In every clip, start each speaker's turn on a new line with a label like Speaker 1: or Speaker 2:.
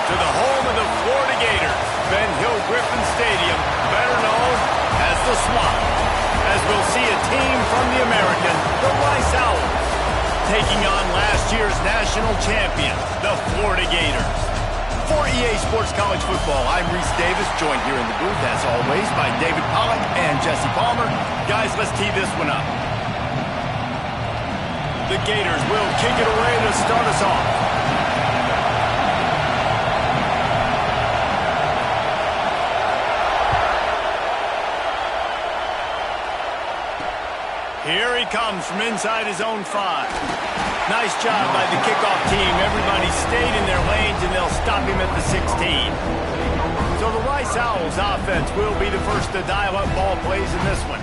Speaker 1: to the home of the Florida Gators, Ben Hill Griffin Stadium, better known as the Swamp, as we'll see a team from the American, the Rice Owls, taking on last year's national champion, the Florida Gators. For EA Sports College Football, I'm Reese Davis, joined here in the booth, as always, by David Pollack and Jesse Palmer. Guys, let's tee this one up. The Gators will kick it away to start us off. Here he comes from inside his own 5. Nice job by the kickoff team. Everybody stayed in their lanes, and they'll stop him at the 16. So the Rice Owls offense will be the first to dial up ball plays in this one.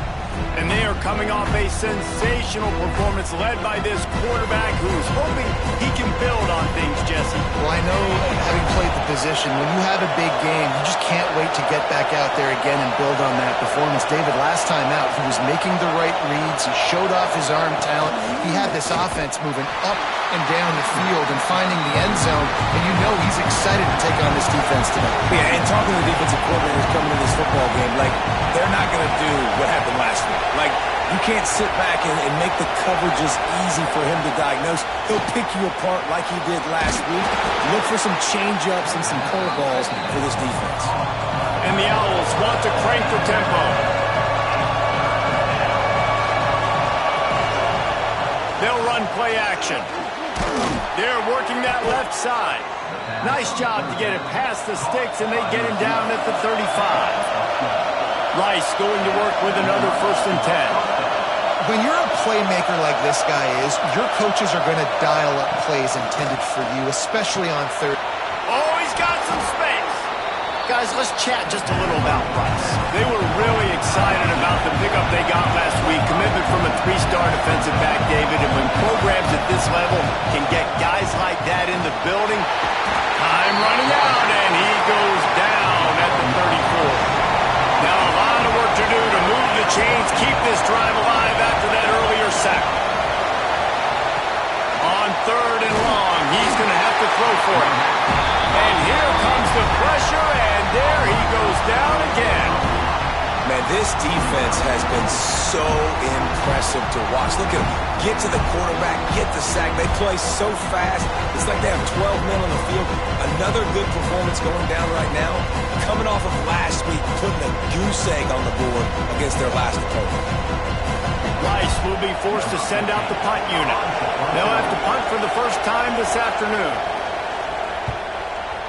Speaker 1: And they are coming off a sensational performance led by this quarterback who's hoping he can build on things, Jesse.
Speaker 2: Well, I know, having played the position, when you have a big game, you just can't wait to get back out there again and build on that performance. David, last time out, he was making the right reads. He showed off his arm talent. He had this offense moving up and down the field and finding the end zone, and you know he's excited to take on this defense today.
Speaker 3: Yeah, and talking to the defensive coordinators coming to this football game, like, they're not going to do what happened last week. Like, you can't sit back and make the coverages easy for him to diagnose. He'll pick you apart like he did last week. Look for some change-ups and some curveballs for this defense.
Speaker 1: And the Owls want to crank the tempo. They'll run play action. They're working that left side. Nice job to get it past the sticks, and they get him down at the 35. Rice going to work with another 1st and 10.
Speaker 2: When you're a playmaker like this guy is, your coaches are going to dial up plays intended for you, especially on 3rd.
Speaker 1: Oh, he's got some space. Guys, let's chat just a little about Rice. They were really excited about the pickup they got last week. Commitment from a 3-star defensive back, David. And when programs at this level can get guys like that in the building, time running out, and he goes down at the 34. Now a lot of work to do to move the chains, keep this drive alive after that earlier sack. On 3rd and long, he's going to have to throw for it. And here comes the pressure, and there he goes down again.
Speaker 3: Man, this defense has been so impressive to watch. Look at them. Get to the quarterback, get the sack. They play so fast. It's like they have 12 men on the field. Another good performance going down right now. Coming off of last week, putting a goose egg on the board against their last opponent.
Speaker 1: Rice will be forced to send out the punt unit. They'll have to punt for the first time this afternoon.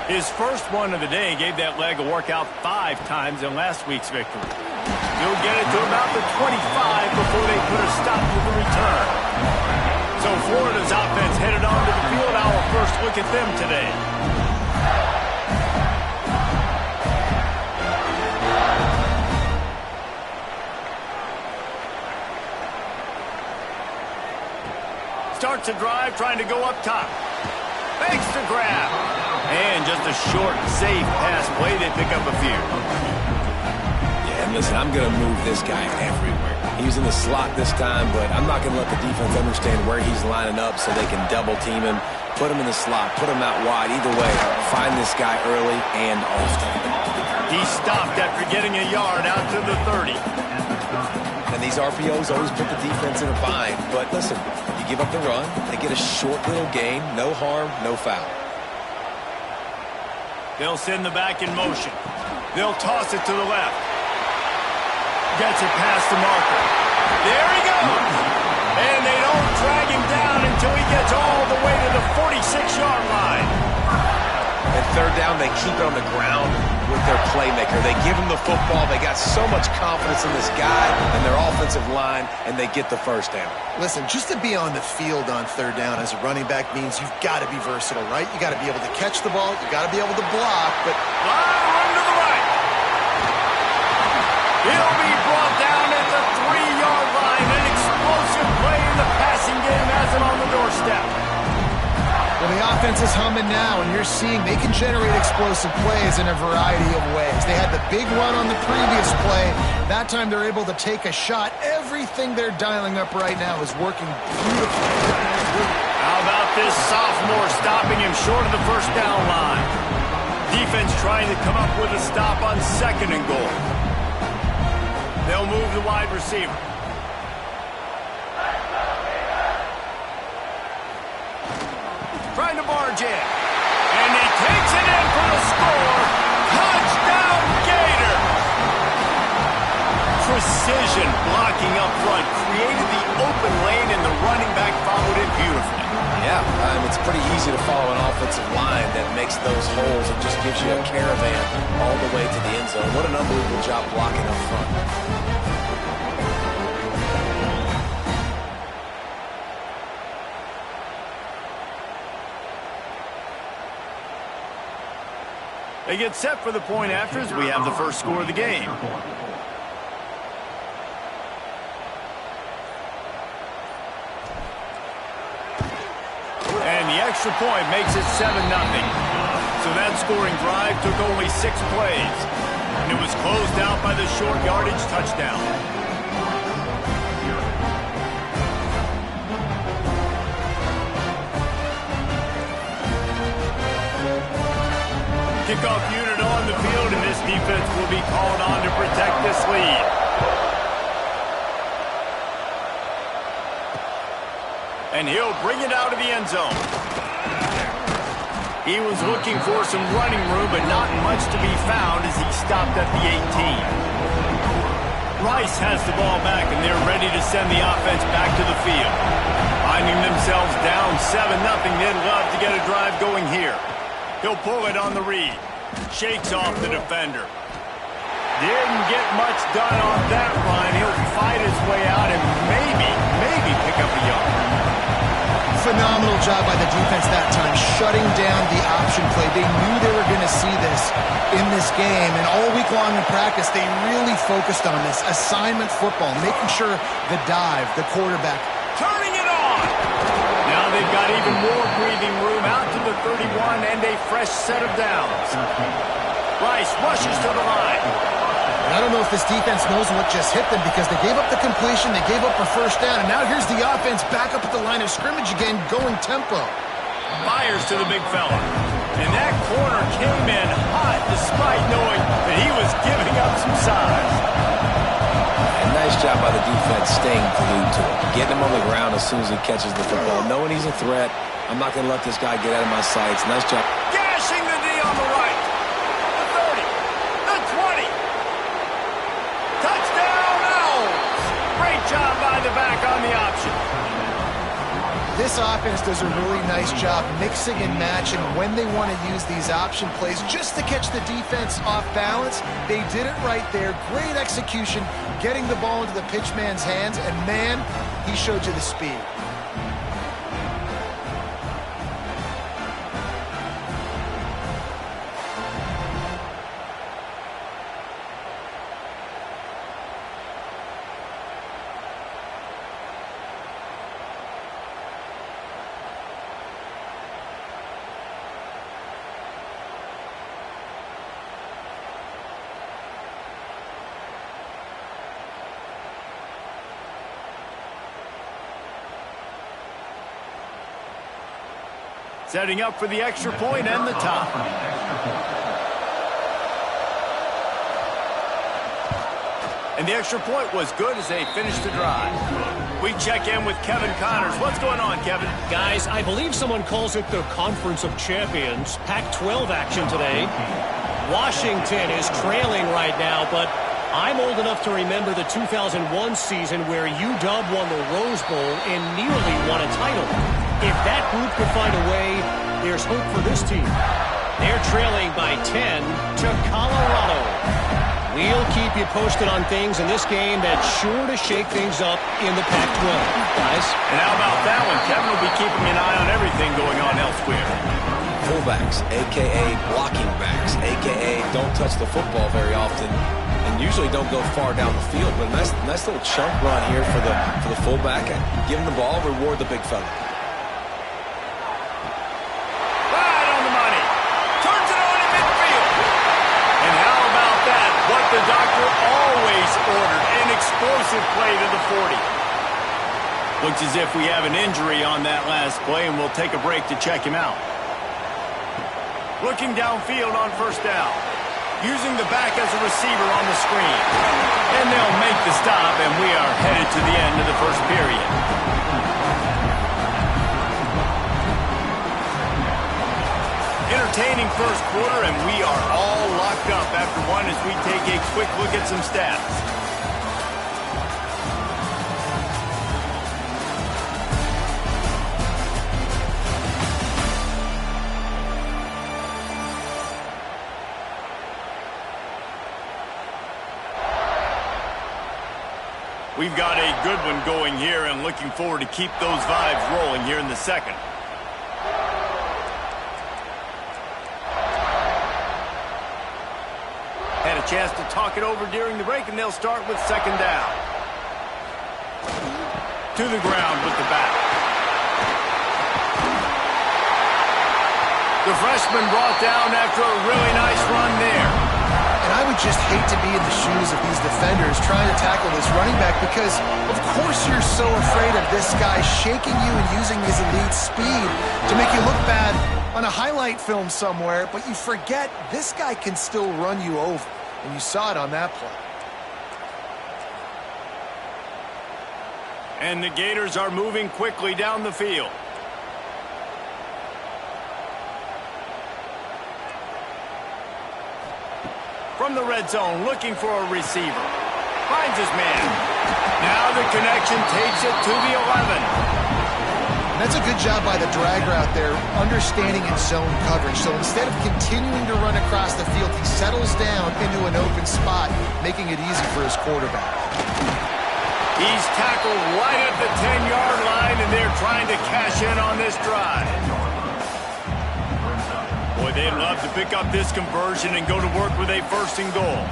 Speaker 1: His first one of the day gave that leg a workout 5 times in last week's victory. He'll get it to about the 25 before they put a stop to the return. So Florida's offense headed onto the field. Our first look at them today. Starts a drive trying to go up top. Makes the grab. And just a short, safe pass play. They pick up a few.
Speaker 3: Yeah, and listen, I'm going to move this guy everywhere. He's in the slot this time, but I'm not going to let the defense understand where he's lining up so they can double team him, put him in the slot, put him out wide. Either way, find this guy early and often.
Speaker 1: He stopped after getting a yard out to the 30.
Speaker 3: And these RPOs always put the defense in a bind. But listen, you give up the run, they get a short little gain, no harm, no foul.
Speaker 1: They'll send the back in motion. They'll toss it to the left. Gets it past the marker. There he goes. And they don't drag him down until he gets all the way to the 46-yard line.
Speaker 3: And 3rd down, they keep it on the ground with their playmaker. They give him the football. They got so much confidence in this guy and their offensive line, and they get the 1st down.
Speaker 2: Listen, just to be on the field on 3rd down as a running back means you've got to be versatile, right? You got to be able to catch the ball. You got to be able to block, but...
Speaker 1: Run to the right. He'll be brought down at the 3-yard line. An explosive play in the passing game has him on the doorstep.
Speaker 2: Well, the offense is humming now, and you're seeing they can generate explosive plays in a variety of ways. They had the big run on the previous play. That time they're able to take a shot. Everything they're dialing up right now is working beautifully.
Speaker 1: How about this sophomore stopping him short of the 1st down line? defense trying to come up with a stop on 2nd and goal. They'll move the wide receiver. Trying to barge in. And he takes it in for the score. Touchdown, Gator! Precision blocking up front. Created the open lane, and the running back followed it beautifully.
Speaker 3: Yeah, it's pretty easy to follow an offensive line that makes those holes and just gives you a caravan all the way to the end zone. What an unbelievable job blocking up front.
Speaker 1: They get set for the point after as we have the first score of the game. And the extra point makes it 7-0. So that scoring drive took only 6 plays. And it was closed out by the short yardage touchdown. Kickoff unit on the field, and this defense will be called on to protect this lead. And he'll bring it out of the end zone. He was looking for some running room, but not much to be found as he stopped at the 18. Rice has the ball back, and they're ready to send the offense back to the field. Finding themselves down 7-0, they'd love to get a drive going here. He'll pull it on the read. Shakes off the defender. Didn't get much done on that run. He'll fight his way out and maybe pick up a yard.
Speaker 2: Phenomenal job by the defense that time, shutting down the option play. They knew they were going to see this in this game, and all week long in practice, they really focused on this. Assignment football, making sure the dive, the quarterback.
Speaker 1: Turning it on! Now they've got even more breathing room out to the 31 and a fresh set of downs. Rice rushes to the line.
Speaker 2: I don't know if this defense knows what just hit them because they gave up the completion, they gave up a first down, and now here's the offense back up at the line of scrimmage again, going tempo.
Speaker 1: Fires to the big fella. And that corner came in hot despite knowing that he was giving up some size.
Speaker 3: And nice job by the defense staying glued to him. Getting him on the ground as soon as he catches the football. Knowing he's a threat, I'm not going to let this guy get out of my sights. Nice job.
Speaker 1: Gashing the D on the right. The 30. The 20. Touchdown, Owls. Great job by the back on the option.
Speaker 2: This offense does a really nice job mixing and matching when they want to use these option plays just to catch the defense off balance. They did it right there. Great execution, getting the ball into the pitchman's hands, and man, he showed you the speed.
Speaker 1: Setting up for the extra point and the top. And the extra point was good as they finished the drive. We check in with Kevin Connors. What's going on, Kevin?
Speaker 4: Guys, I believe someone calls it the Conference of Champions. Pac-12 action today. Washington is trailing right now, but I'm old enough to remember the 2001 season where UW won the Rose Bowl and nearly won a title. If that group could find a way, there's hope for this team. They're trailing by 10 to Colorado. We'll keep you posted on things in this game that's sure to shake things up in the Pac-12, guys.
Speaker 1: And how about that one? Kevin will be keeping an eye on everything going on elsewhere.
Speaker 3: Fullbacks, a.k.a. blocking backs, a.k.a. don't touch the football very often and usually don't go far down the field. But a nice little chunk run here for the fullback. Give him the ball, reward the big fella.
Speaker 1: The doctor always ordered an explosive play to the 40. Looks as if we have an injury on that last play, and we'll take a break to check him out. Looking downfield on first down. Using the back as a receiver on the screen. And they'll make the stop, and we are headed to the end of the first period. Entertaining first quarter, and we are all locked up after one as we take a quick look at some stats. We've got a good one going here and looking forward to keep those vibes rolling here in the second. Had a chance to talk it over during the break, and they'll start with second down. To the ground with the back. The freshman brought down after a really nice run there.
Speaker 2: And I would just hate to be in the shoes of these defenders trying to tackle this running back because, of course, you're so afraid of this guy shaking you and using his elite speed to make you look bad on a highlight film somewhere, but you forget this guy can still run you over, and you saw it on that play.
Speaker 1: And the Gators are moving quickly down the field. From the red zone, looking for a receiver. Finds his man. Now the connection takes it to the 11.
Speaker 2: And that's a good job by the drag route there, understanding its zone coverage. So instead of continuing to run across the field, he settles down into an open spot, making it easy for his quarterback.
Speaker 1: He's tackled right at the 10-yard line, and they're trying to cash in on this drive. Boy, they'd love to pick up this conversion and go to work with a first and goal.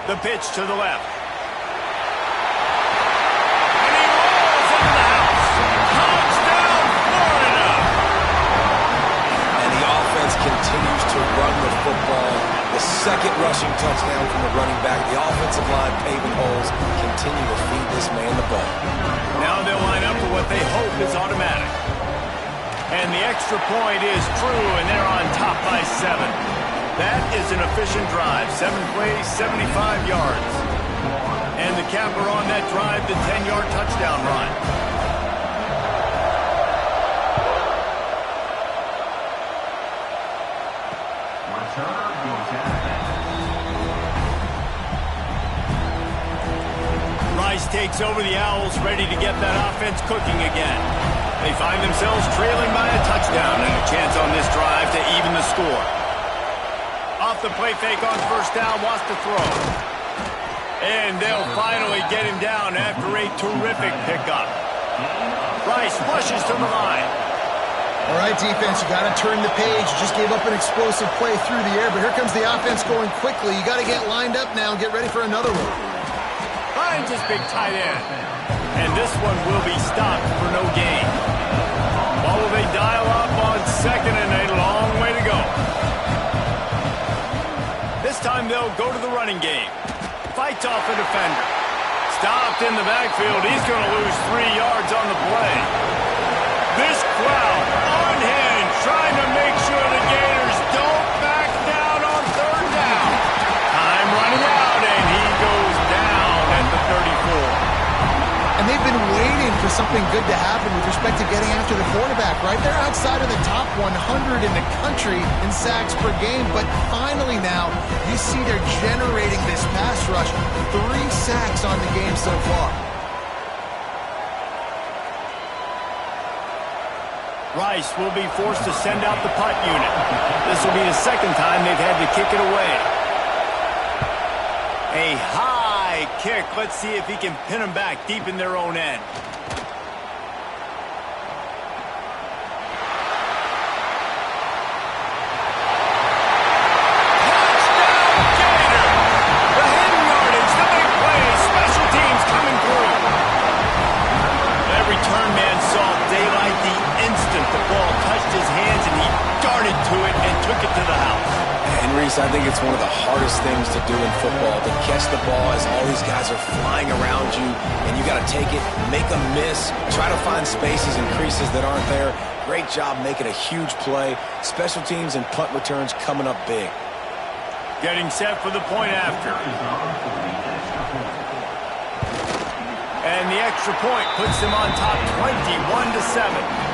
Speaker 1: The pitch to the left. And he rolls into the house. Touchdown, Florida!
Speaker 3: And the offense continues to run the football. The second rushing touchdown from the running back. The offensive line paving holes. Continue to feed this man the ball.
Speaker 1: Now they'll line up for what they hope is automatic. And the extra point is true, and they're on top by 7. That is an efficient drive. 7 plays, 75 yards. And the capper on that drive, the 10-yard touchdown run. Rice takes over the Owls, ready to get that offense cooking again. They find themselves trailing by a touchdown and a chance on this drive to even the score. Off the play fake on first down, wants to throw. And they'll finally get him down after a terrific pickup. Rice flushes to the line.
Speaker 2: All right, defense, you got to turn the page. You just gave up an explosive play through the air, but here comes the offense going quickly. You got to get lined up now and get ready for another one.
Speaker 1: Finds his big tight end. And this one will be stopped for no gain. While they dial up on second and a long way to go. This time they'll go to the running game. Fights off a defender. Stopped in the backfield. He's going to lose 3 yards on the play. This crowd unhinged, trying to make sure the Gators don't back down on third down. Time running out, and he goes down at the 34.
Speaker 2: And they've been waiting for something good to happen with respect to getting after the quarterback, right? They're outside of the top 100 in the country in sacks per game, but finally now you see they're generating this pass rush. 3 sacks on the game so far.
Speaker 1: Rice will be forced to send out the punt unit. This will be the second time they've had to kick it away. A high kick. Let's see if he can pin them back deep in their own end. Touchdown, Gator! The hidden yardage, the big plays, special teams coming through. That return man saw daylight the instant the ball touched his hands, and he darted to it and took it to the house.
Speaker 3: And Reese, I think it's one of the hardest things to do in football, to catch the ball as all these guys are flying around you, and you got to take it, make a miss, try to find spaces and creases that aren't there. Great job making a huge play. Special teams and punt returns coming up big.
Speaker 1: Getting set for the point after. And the extra point puts them on top 21-7.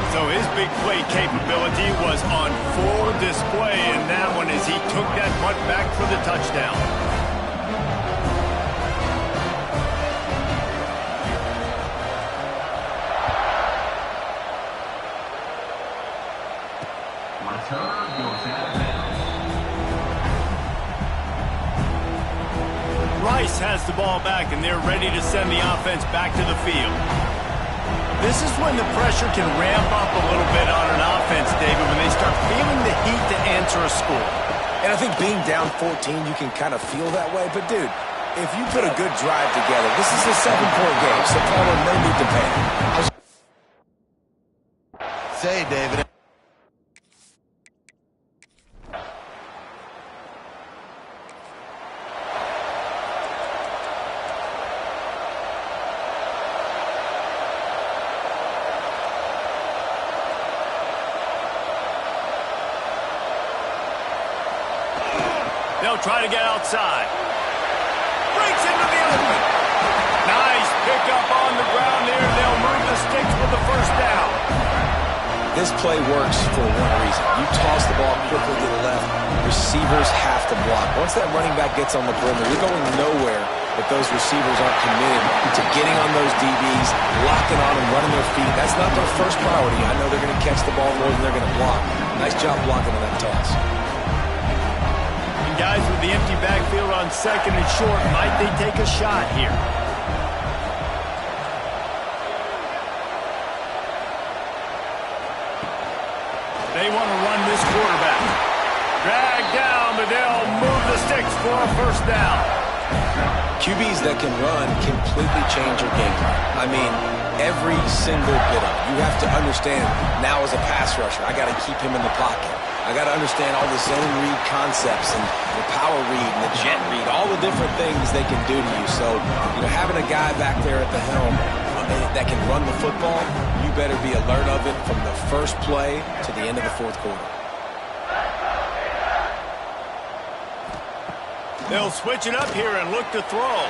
Speaker 1: So his big play capability was on full display in that one as he took that punt back for the touchdown. Rice has the ball back, and they're ready to send the offense back to the field. This is when the pressure can ramp up a little bit on an offense, David, when they start feeling the heat to answer a score.
Speaker 3: And I think being down 14, you can kind of feel that way. But, dude, if you put a good drive together, this is a 7-point game, so Palmer, no need to panic.
Speaker 2: Say, David.
Speaker 1: They'll try to get outside. Breaks into the open. Nice pickup on the ground there. They'll move the sticks with the first down.
Speaker 3: This play works for one reason. You toss the ball quickly to the left. Receivers have to block. Once that running back gets on the perimeter, you're going nowhere if those receivers aren't committed to getting on those DBs, locking on and running their feet. That's not their first priority. I know they're going to catch the ball more than they're going to block. Nice job blocking on that toss.
Speaker 1: Guys with the empty backfield on second and short, might they take a shot here? They want to run this quarterback. Drag down, but they'll move the sticks for a first down.
Speaker 3: QBs that can run completely change your game plan. I mean, every single bit of it. You have to understand, now as a pass rusher, I got to keep him in the pocket. I got to understand all the zone read concepts and the power read and the jet read, all the different things they can do to you. So, having a guy back there at the helm that can run the football, you better be alert of it from the first play to the end of the fourth quarter.
Speaker 1: They'll switch it up here and look to throw.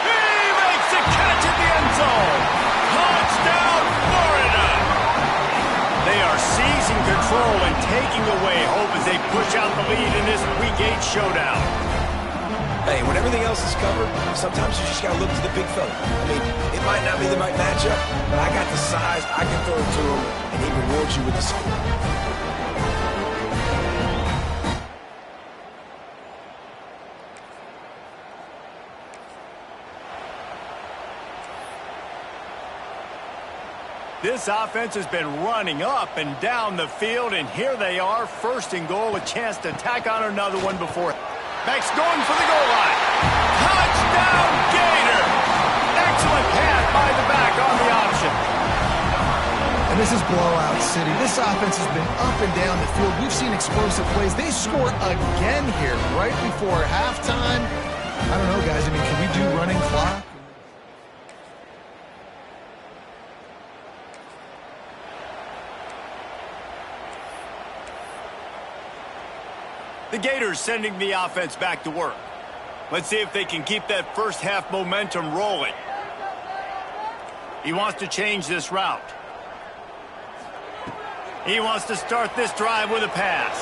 Speaker 1: He makes the catch at the end zone. Touchdown, Florida! They are seizing control and taking away hope as they push out the lead in this Week 8 showdown.
Speaker 3: Hey, when everything else is covered, sometimes you just got to look to the big fella. I mean, it might not be the right matchup, but I got the size, I can throw it to him, and he rewards you with the score.
Speaker 1: This offense has been running up and down the field, and here they are, first and goal, a chance to tack on another one before. Max going for the goal line. Touchdown, Gator! Excellent pass by the back on the option.
Speaker 2: And this is blowout city. This offense has been up and down the field. We've seen explosive plays. They score again here right before halftime. I don't know, guys. I mean, can we do running clock?
Speaker 1: The Gators sending the offense back to work. Let's see if they can keep that first half momentum rolling. He wants to change this route. He wants to start this drive with a pass.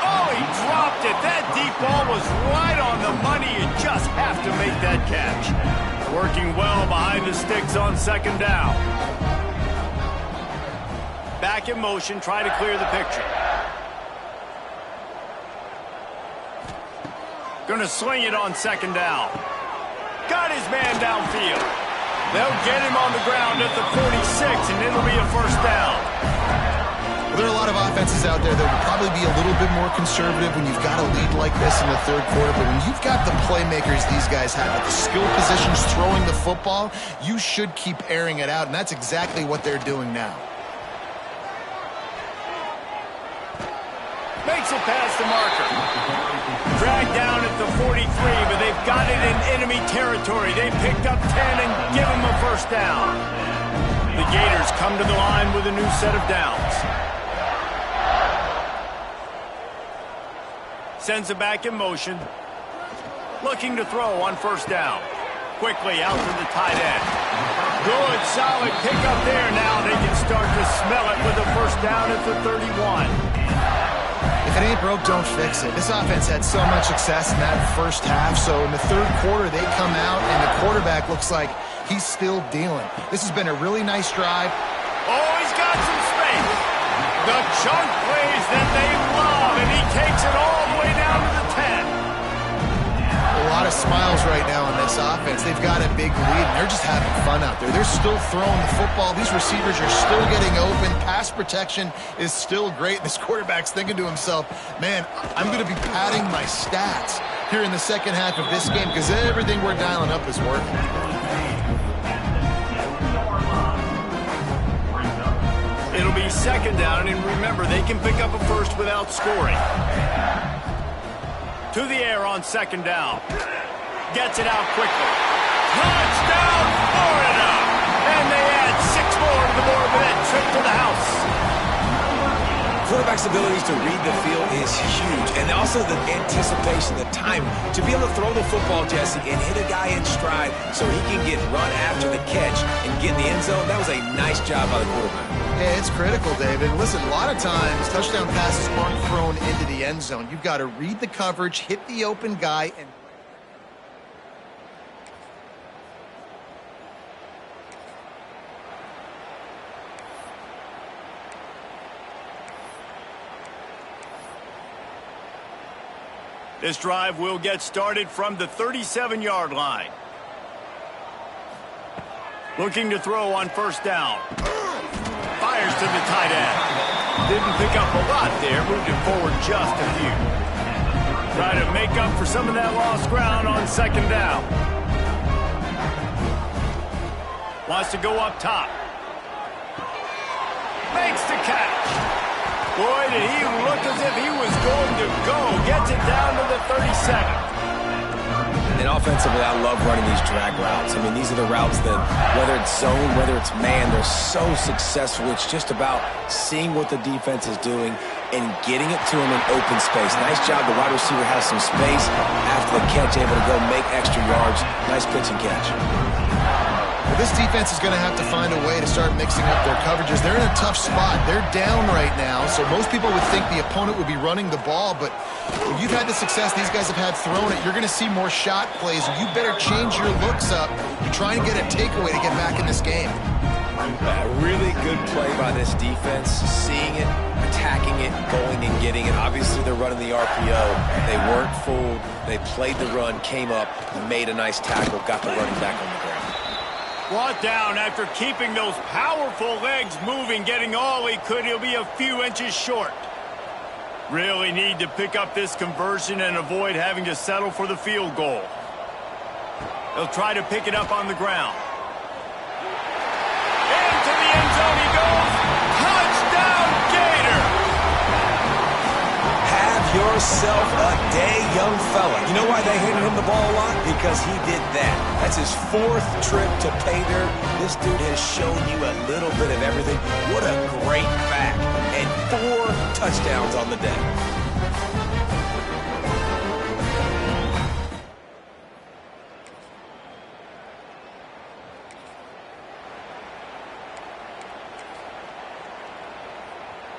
Speaker 1: Oh, he dropped it. That deep ball was right on the money. You just have to make that catch. Working well behind the sticks on second down. Back in motion, try to clear the picture. Gonna sling it on second down. Got his man downfield. They'll get him on the ground at the 46, and it'll be a first down.
Speaker 2: Well, there are a lot of offenses out there that will probably be a little bit more conservative when you've got a lead like this in the third quarter. But when you've got the playmakers these guys have at the skill positions throwing the football, you should keep airing it out, and that's exactly what they're doing now.
Speaker 1: Makes it past the marker. Dragged down at the 43, but they've got it in enemy territory. They picked up 10 and give them a first down. The Gators come to the line with a new set of downs. Sends it back in motion. Looking to throw on first down. Quickly out to the tight end. Good, solid pickup there. Now they can start to smell it with a first down at the 31.
Speaker 2: If it ain't broke, don't fix it. This offense had so much success in that first half, so in the third quarter they come out and the quarterback looks like he's still dealing. This has been a really nice drive.
Speaker 1: Oh, he's got some space. The chunk plays that they love, and he takes it all the way down to the 10.
Speaker 2: A lot of smiles right now on this offense. They've got a big lead, and they're just having fun out there. They're still throwing the football. These receivers are still getting open. Pass protection is still great. This quarterback's thinking to himself, man, I'm going to be padding my stats here in the second half of this game because everything we're dialing up is working.
Speaker 1: It'll be second down, and remember, they can pick up a first without scoring. To the air on second down. Gets it out quickly. Touchdown, Florida! And they add 6 more to the board with that trip to the house.
Speaker 3: Quarterback's abilities to read the field is huge, and also the anticipation, the time to be able to throw the football, Jesse, and hit a guy in stride so he can get run after the catch and get in the end zone. That was a nice job by the quarterback.
Speaker 2: Yeah, it's critical, David. Listen, a lot of times touchdown passes aren't thrown into the end zone. You've got to read the coverage, hit the open guy, and
Speaker 1: this drive will get started from the 37-yard line. Looking to throw on first down. Fires to the tight end. Didn't pick up a lot there. Moved it forward just a few. Try to make up for some of that lost ground on second down. Wants to go up top. Makes the catch. Boy, did he look as if he was going to go. Gets it down to the 37.
Speaker 3: And offensively, I love running these drag routes. I mean, these are the routes that, whether it's zone, whether it's man, they're so successful. It's just about seeing what the defense is doing and getting it to him in open space. Nice job. The wide receiver has some space after the catch, able to go make extra yards. Nice pitch and catch.
Speaker 2: Well, this defense is going to have to find a way to start mixing up their coverages. They're in a tough spot. They're down right now, so most people would think the opponent would be running the ball, but if you've had the success these guys have had throwing it, you're going to see more shot plays, and you better change your looks up to try and get a takeaway to get back in this game.
Speaker 3: A really good play by this defense, seeing it, attacking it, going and getting it. Obviously, they're running the RPO. They weren't fooled. They played the run, came up, made a nice tackle, got the running back on the ground.
Speaker 1: Brought down after keeping those powerful legs moving, getting all he could. He'll be a few inches short. Really need to pick up this conversion and avoid having to settle for the field goal. He'll try to pick it up on the ground. Into the end zone he goes. Touchdown, Gator!
Speaker 3: Have yourself a day, young fella. You know why they handed him the ball a lot? Because he did that. That's his 4th trip to pay dirt. This dude has shown you a little bit of everything. What a great back. And 4 touchdowns on the day.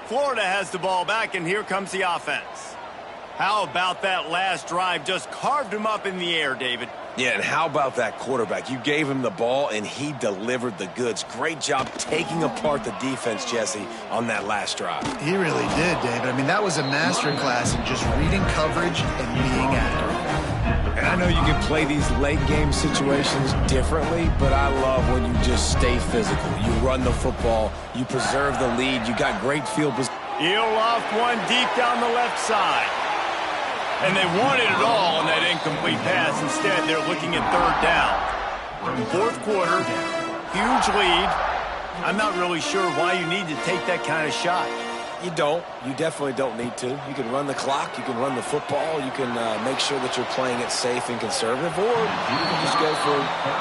Speaker 1: Florida has the ball back, and here comes the offense. How about that last drive? Just carved him up in the air, David.
Speaker 3: Yeah, and how about that quarterback? You gave him the ball, and he delivered the goods. Great job taking apart the defense, Jesse, on that last drive.
Speaker 2: He really did, David. I mean, that was a masterclass in just reading coverage and being accurate.
Speaker 3: And I know you can play these late-game situations differently, but I love when you just stay physical. You run the football, you preserve the lead, you got great field position.
Speaker 1: He'll loft one deep down the left side. And they wanted it all on that incomplete pass. Instead, they're looking at third down. 4th quarter, huge lead. I'm not really sure why you need to take that kind of shot.
Speaker 3: You don't. You definitely don't need to. You can run the clock. You can run the football. You can make sure that you're playing it safe and conservative. Or you can just go for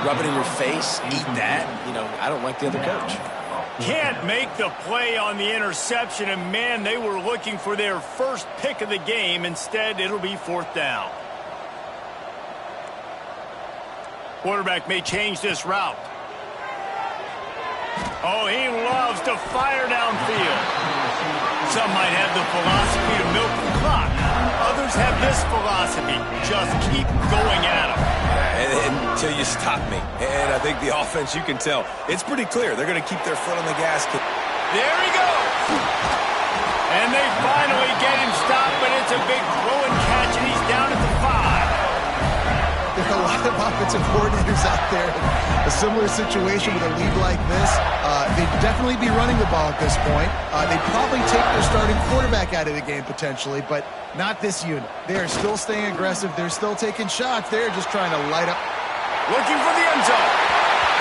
Speaker 3: rub it in your face, eat that. You know, I don't like the other coach.
Speaker 1: Can't make the play on the interception, and man, they were looking for their first pick of the game. Instead, it'll be 4th down. Quarterback may change this route. Oh, he loves to fire downfield. Some might have the philosophy to milk the clock. Others have this philosophy. Just keep going at them.
Speaker 3: Until you stop me. And I think the offense, you can tell, it's pretty clear. They're going to keep their foot on the gas.
Speaker 1: There he goes. And they finally get him stopped, but it's a big throw and catch, and he's down at the 5.
Speaker 2: There are a lot of offensive coordinators out there in a similar situation with a lead like this. They'd definitely be running the ball at this point. They'd probably take their starting quarterback out of the game potentially, but not this unit. They are still staying aggressive. They're still taking shots. They're just trying to light up.
Speaker 1: Looking for the end zone.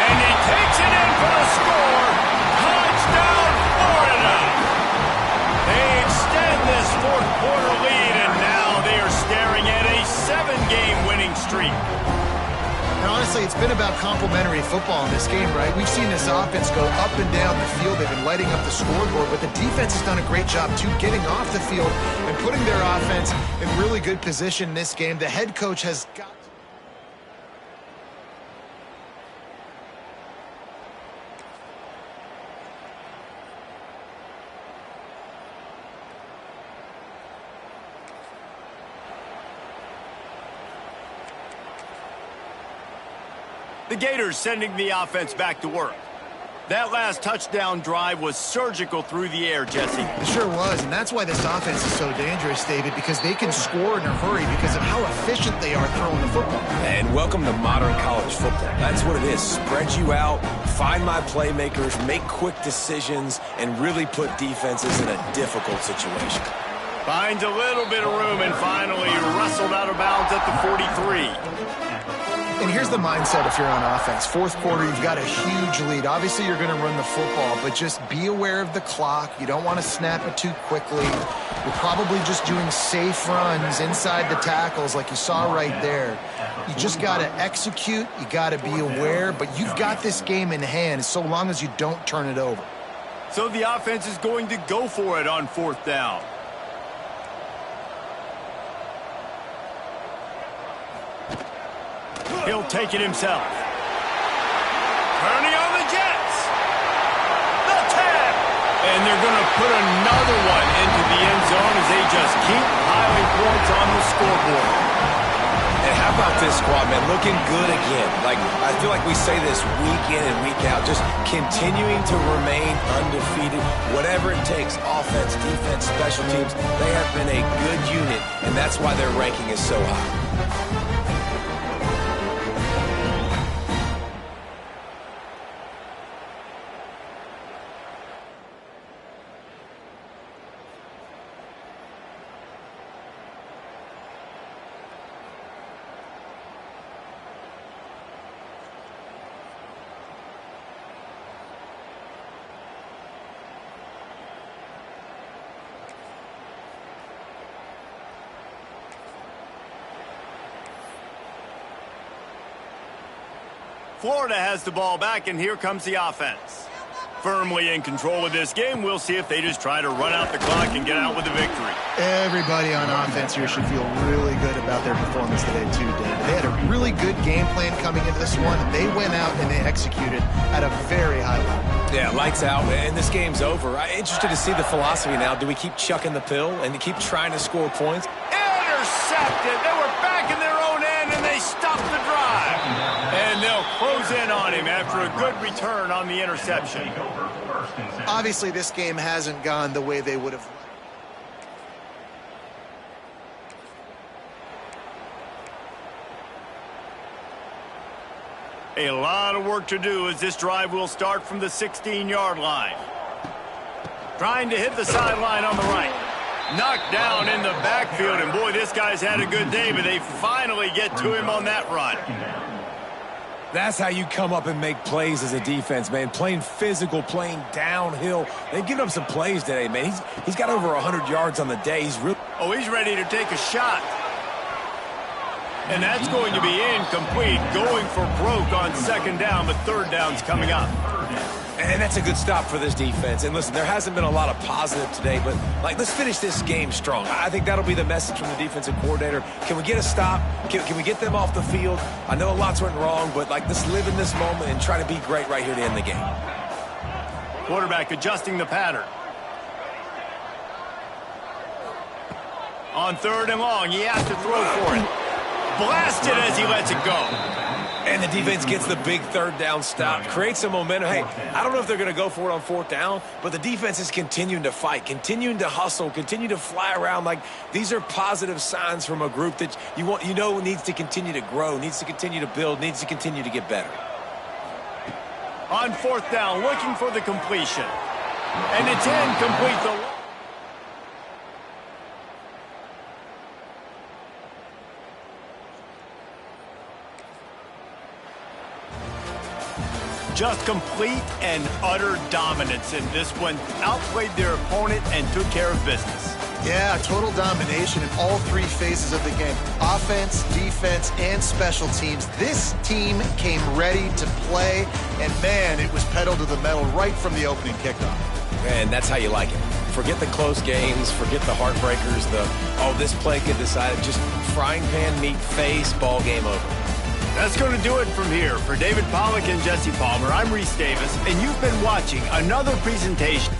Speaker 1: And he takes it in for the score. Touchdown, Florida. They extend this 4th quarter lead, and now they are staring at a 7-game winning streak.
Speaker 2: And honestly, it's been about complementary football in this game, right? We've seen this offense go up and down the field. They've been lighting up the scoreboard, but the defense has done a great job, too, getting off the field and putting their offense in really good position in this game. The head coach has got...
Speaker 1: The Gators sending the offense back to work. That last touchdown drive was surgical through the air, Jesse.
Speaker 2: It sure was, and that's why this offense is so dangerous, David, because they can score in a hurry because of how efficient they are throwing the football.
Speaker 3: And welcome to modern college football. That's what it is. Spread you out, find my playmakers, make quick decisions, and really put defenses in a difficult situation.
Speaker 1: Finds a little bit of room and finally wrestled out of bounds at the 43.
Speaker 2: And here's the mindset if you're on offense. 4th quarter, you've got a huge lead. Obviously, you're going to run the football, but just be aware of the clock. You don't want to snap it too quickly. You're probably just doing safe runs inside the tackles like you saw right there. You just got to execute. You got to be aware, but you've got this game in hand so long as you don't turn it over.
Speaker 1: So the offense is going to go for it on 4th down. He'll take it himself. Turning on the Jets. The tap. And they're going to put another one into the end zone as they just keep piling points on the scoreboard.
Speaker 3: And how about this squad, man? Looking good again. Like, I feel like we say this week in and week out, just continuing to remain undefeated, whatever it takes, offense, defense, special teams. They have been a good unit, and that's why their ranking is so high.
Speaker 1: Florida has the ball back, and here comes the offense. Firmly in control of this game. We'll see if they just try to run out the clock and get out with a victory.
Speaker 2: Everybody on offense here should feel really good about their performance today, too, David. They had a really good game plan coming into this one, and they went out and they executed at a very high level.
Speaker 3: Yeah, lights out, and this game's over. I'm interested to see the philosophy now. Do we keep chucking the pill and keep trying to score points?
Speaker 1: Intercepted. They were back in their own end, and they stopped the drive. And they'll close in on him after a good return on the interception.
Speaker 2: Obviously, this game hasn't gone the way they would have.
Speaker 1: A lot of work to do as this drive will start from the 16-yard line. Trying to hit the sideline on the right. Knocked down in the backfield, and boy, this guy's had a good day, but they finally get to him on that run.
Speaker 3: That's how you come up and make plays as a defense, man. Playing physical, playing downhill. They've given up some plays today, man. He's got over 100 yards on the day. He's
Speaker 1: ready to take a shot. And that's going to be incomplete. Going for broke on second down, but third down's coming up.
Speaker 3: And that's a good stop for this defense. And listen, there hasn't been a lot of positive today, but let's finish this game strong. I think that'll be the message from the defensive coordinator. Can we get a stop? Can we get them off the field? I know lots went wrong, but let's live in this moment and try to be great right here to end the game.
Speaker 1: Quarterback adjusting the pattern. On third and long, he has to throw for it. Blasted as he lets it go.
Speaker 3: And the defense gets the big third down stop, creates some momentum. Hey, I don't know if they're going to go for it on fourth down, but the defense is continuing to fight, continuing to hustle, continue to fly around. These are positive signs from a group that needs to continue to grow, needs to continue to build, needs to continue to get better.
Speaker 1: On fourth down, looking for the completion. And it's incomplete. Just complete and utter dominance in this one. Outplayed their opponent and took care of business.
Speaker 2: Yeah, total domination in all three phases of the game. Offense, defense, and special teams. This team came ready to play, and man, it was pedal to the metal right from the opening kickoff.
Speaker 3: And that's how you like it. Forget the close games, forget the heartbreakers, this play could decide, just frying pan meet face, ball game over.
Speaker 1: That's going to do it from here. For David Pollack and Jesse Palmer, I'm Reese Davis, and you've been watching another presentation